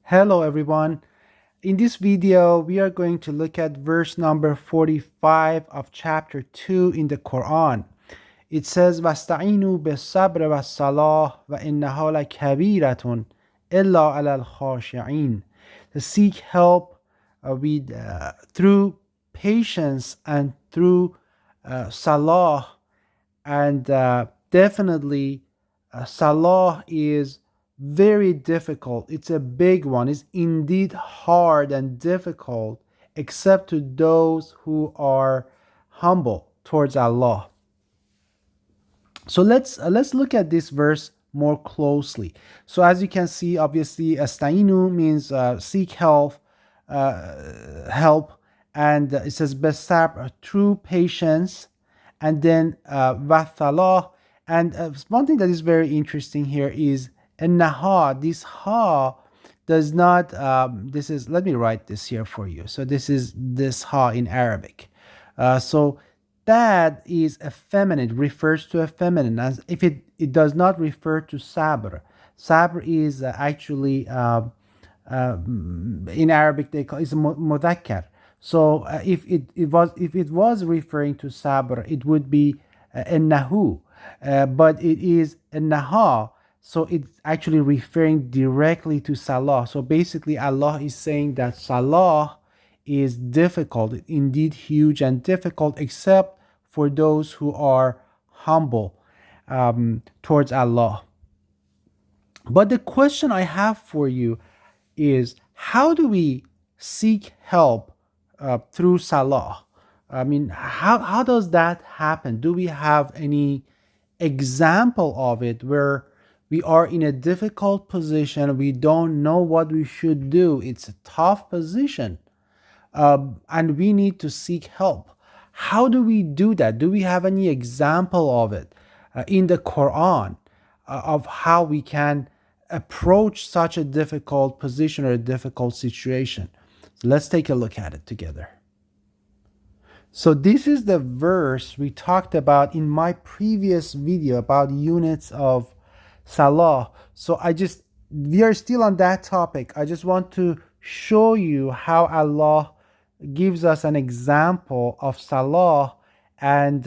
Hello everyone. In this video, we are going to look at verse number 45 of chapter 2 in the Quran. It says, وَاسْتَعِينُوا بِالصَّبْرِ وَالصَّلَاةِ وَإِنَّهَا لَكَبِيرَةٌ إِلَّا عَلَى الْخَاشِعِينَ. To seek help through patience and through salah, and definitely salah is very difficult. It's a big one. It's indeed hard and difficult, except to those who are humble towards Allah. So let's look at this verse more closely. So as you can see, obviously, astainu means seek help, and it says besab, true patience, and then wathalah. And one thing that is very interesting here is naha. This ha does not. This is. Let me write this here for you. So this is this ha in Arabic. So that is a feminine, refers to a feminine, as if it does not refer to sabr. Sabr is actually in Arabic they call it's mudhakkar. So if it was referring to sabr, it would be nahu, but it is naha. So it's actually referring directly to salah. So basically, Allah is saying that salah is difficult, indeed huge and difficult, except for those who are humble towards Allah. But the question I have for you is, how do we seek help through salah? I mean, how does that happen? Do we have any example of it where we are in a difficult position, we don't know what we should do, it's a tough position, and we need to seek help? How do we do that? Do we have any example of it in the Quran, of how we can approach such a difficult position or a difficult situation? So let's take a look at it together. So this is the verse we talked about in my previous video about units of salah. So we are still on that topic. I just want to show you how Allah gives us an example of salah, and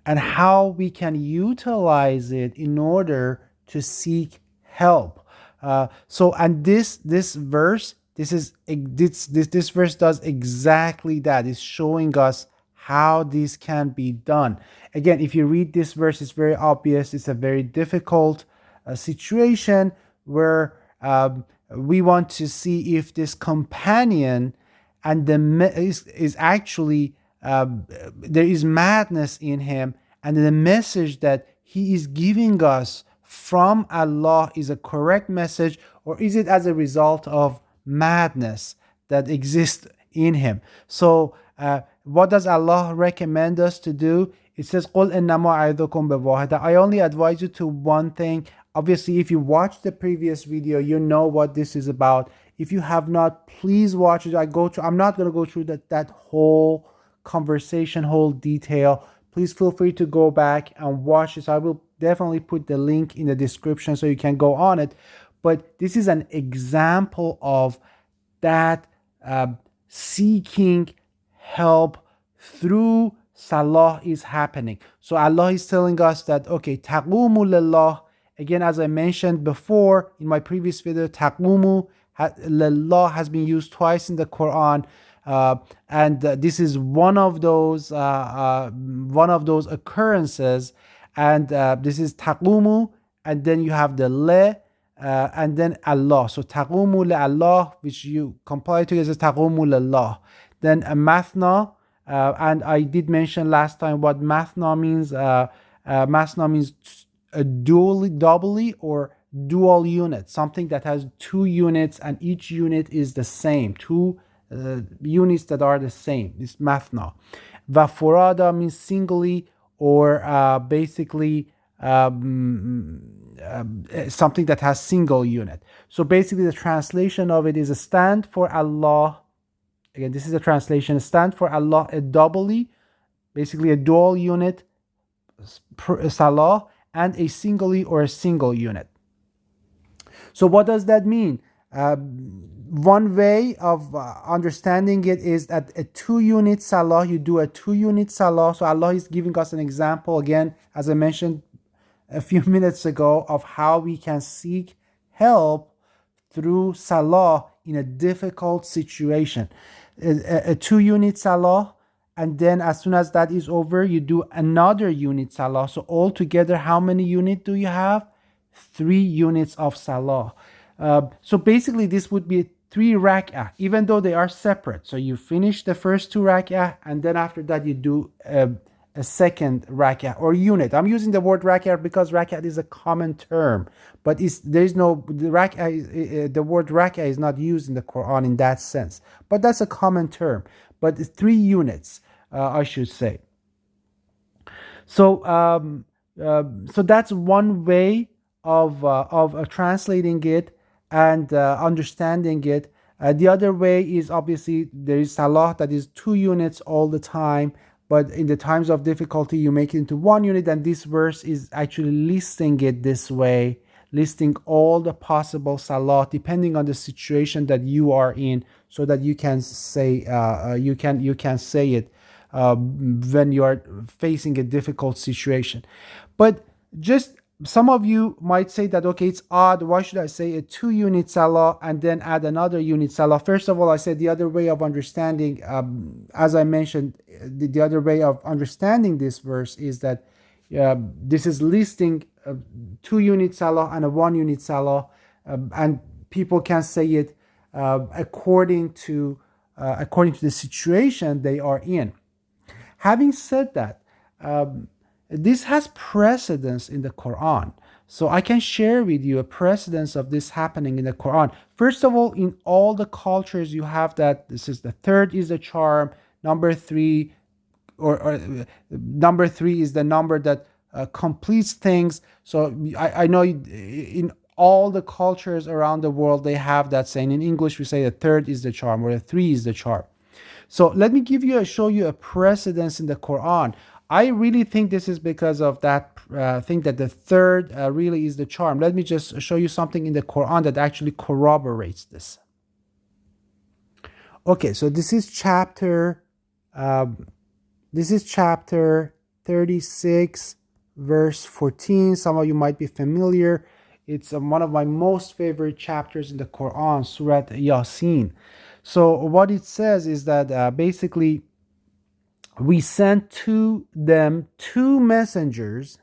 how we can utilize it in order to seek help. And this verse, this verse does exactly that. It's showing us how this can be done. Again, if you read this verse, it's very obvious. It's a very difficult situation where we want to see if this companion and is actually there is madness in him, and the message that he is giving us from Allah is a correct message, or is it as a result of madness that exists in him? So what does Allah recommend us to do? It says, قُلْ إِنَّمَا أَعِظُكُمْ بِوَاحِدَةٍ. I only advise you to one thing. Obviously, if you watched the previous video, you know what this is about. If you have not, please watch it. I'm not going to go through that whole conversation, whole detail. Please feel free to go back and watch this. I will definitely put the link in the description so you can go on it. But this is an example of that seeking help through salah is happening. So Allah is telling us that, okay, taqumu lillah. Again, as I mentioned before in my previous video, taqumu lillah has been used twice in the Quran, and this is one of those occurrences. And this is taqumu, and then you have the le, and then Allah. So taqumu li Allah, which you compile to as taqumu lillah. Then a mathna, and I did mention last time what mathna means. Mathna means a doubly or dual unit, something that has two units and each unit is the same, two units that are the same. It's mathna. Vafurada means singly, or basically something that has single unit. So basically the translation of it is a stand for Allah. Again, this is a translation. Stand for Allah, a doubly, basically a dual unit, salah, and a singly or a single unit. So what does that mean? One way of understanding it is that a 2 unit salah, you do a 2 unit salah. So Allah is giving us an example again, as I mentioned a few minutes ago, of how we can seek help through salah in a difficult situation. A 2 unit salah, and then as soon as that is over, you do another unit salah. So altogether, how many units do you have? 3 units of salah. So basically, this would be 3 rak'ah, even though they are separate. So you finish the first 2 rak'ah, and then after that, you do a second rak'ah or unit. I'm using the word rak'ah because rak'ah is a common term, but there's no the rak'ah. The word rak'ah is not used in the Quran in that sense, but that's a common term. But it's 3 units, I should say. So so that's one way of translating it and understanding it. The other way is obviously there is salah that is 2 units all the time, but in the times of difficulty you make it into 1 unit, and this verse is actually listing it this way, listing all the possible salah depending on the situation that you are in, so that you can say you can say it when you are facing a difficult situation. But just some of you might say that, okay, it's odd. Why should I say a 2 unit salah and then add another unit salah? First of all, I said the other way of understanding, as I mentioned, the other way of understanding this verse is that this is listing 2 unit salah and a 1 unit salah, and people can say it according to the situation they are in. Having said that, this has precedence in the Quran. So I can share with you a precedence of this happening in the Quran. First of all, in all the cultures, you have that this is the third is the charm, number three, or number three is the number that completes things. So I know in all the cultures around the world, they have that saying. In English, we say the third is the charm or the three is the charm. So let me show you a precedence in the Quran. I really think this is because of that thing that the third really is the charm. Let me just show you something in the Quran that actually corroborates this. Okay, so this is chapter 36, verse 14. Some of you might be familiar. It's one of my most favorite chapters in the Quran, Surah Yasin. So what it says is that basically we sent to them 2 messengers,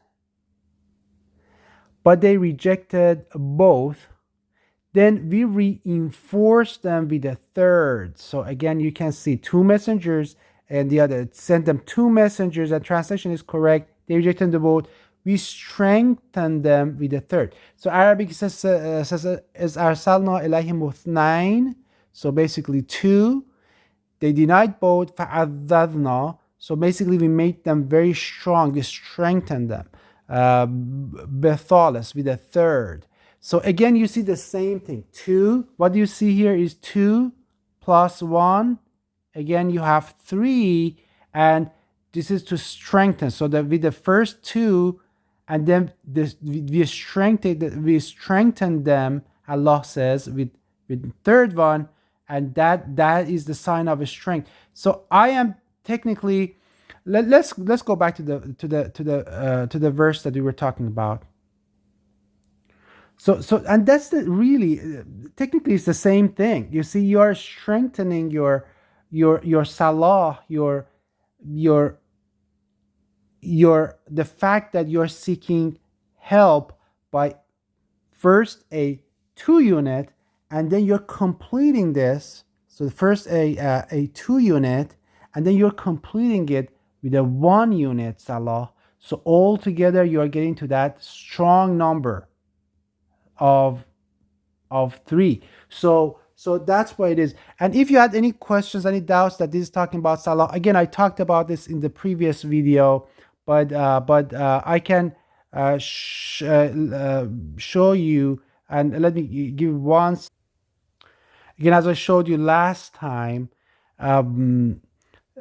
but they rejected both. Then we reinforced them with a third. So again, you can see 2 messengers and the other sent them 2 messengers. And translation is correct. They rejected the both. We strengthened them with a third. So Arabic says is arsalna ilayhim uthnain. So basically 2. They denied both. فَعَذَّذْنَا. So basically we made them very strong. We strengthened them. Bethalis, with a third. So again, you see the same thing. 2. What do you see here is 2 plus 1. Again, you have 3. And this is to strengthen. So that with the first 2, and then we strengthened them, Allah says, with the third one. And that is the sign of a strength. So I am technically, let's go back to the verse that we were talking about. So and that's really technically it's the same thing. You see, you are strengthening your salah, your the fact that you're seeking help by first a 2 unit, and then you're completing this. So first a 2 unit, and then you're completing it with a 1 unit salah. So altogether you are getting to that strong number of 3. So that's what it is. And if you had any questions, any doubts that this is talking about salah, again, I talked about this in the previous video, but I can show you, and let me give once again, as I showed you last time.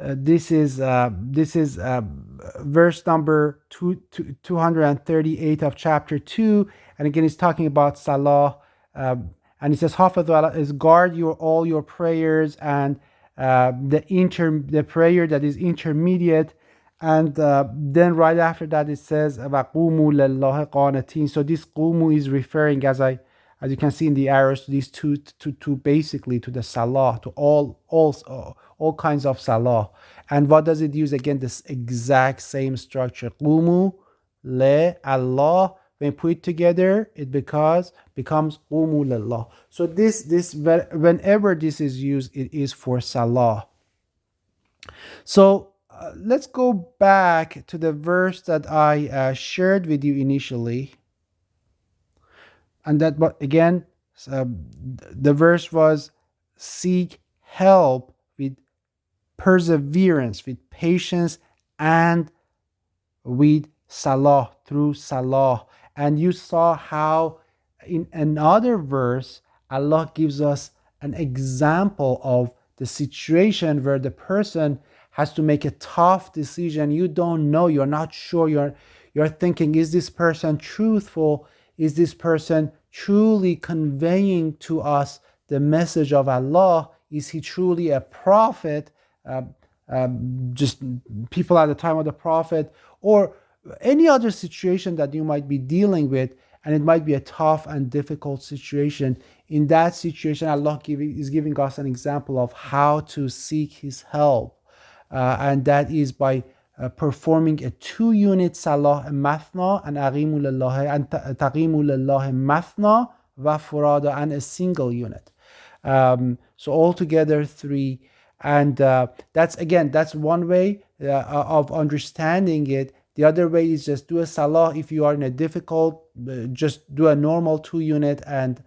This is verse number 238 of chapter 2, and again it's talking about salah, And it says حافظوا is guard your all your prayers, and the prayer that is intermediate. And then right after that it says وَقُومُوا لِلَّهِ قَانِتِينَ. So this qumu is referring, as you can see in the arrows, to these two basically to the salah, to all kinds of salah. And what does it use? Again, this exact same structure. qumu le Allah. When put together, it becomes qumu lillah. So this whenever this is used, it is for salah. So let's go back to the verse that I shared with you initially. And that, but again, the verse was seek help with perseverance, with patience, and with salah, through salah. And you saw how in another verse, Allah gives us an example of the situation where the person has to make a tough decision. You don't know, you're not sure, you're thinking, is this person truthful? Is this person truly conveying to us the message of Allah? Is he truly a prophet? Just people at the time of the prophet, or any other situation that you might be dealing with, and it might be a tough and difficult situation. In that situation, Allah is giving us an example of how to seek His help, and that is by performing a 2-unit salah mathna, and aqimu lillahi and taqimu lillahi mathna wa furada, and a single unit. So altogether 3. And that's one way of understanding it. The other way is just do a salah. If you are in a difficult, just do a normal 2-unit, and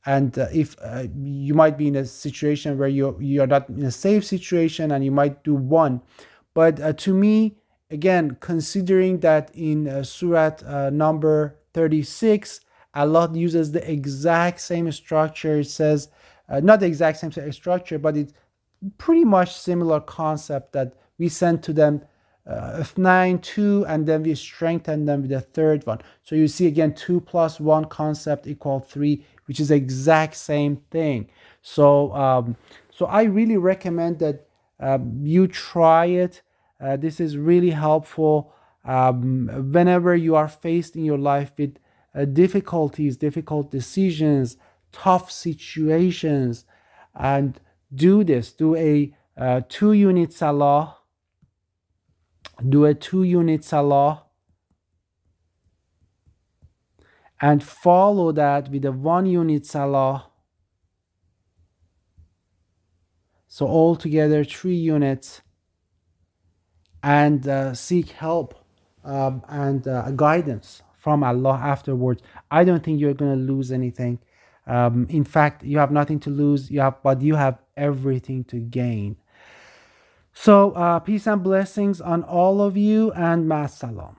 if you might be in a situation where you're not in a safe situation, and you might do 1. But to me, again, considering that in Surah number 36, Allah uses the exact same structure. It says, not the exact same structure, but it's pretty much similar concept, that we sent to them 9, 2, and then we strengthen them with the third one. So you see again, 2 plus 1 concept equal 3, which is the exact same thing. So so I really recommend that you try it. This is really helpful whenever you are faced in your life with difficulties, difficult decisions, tough situations. And do this. Do a 2-unit salah. Do a 2-unit salah, and follow that with a 1-unit salah. So altogether 3 units, and seek help and guidance from Allah afterwards. I don't think you're going to lose anything. In fact, you have nothing to lose, but you have everything to gain. So peace and blessings on all of you, and ma salam.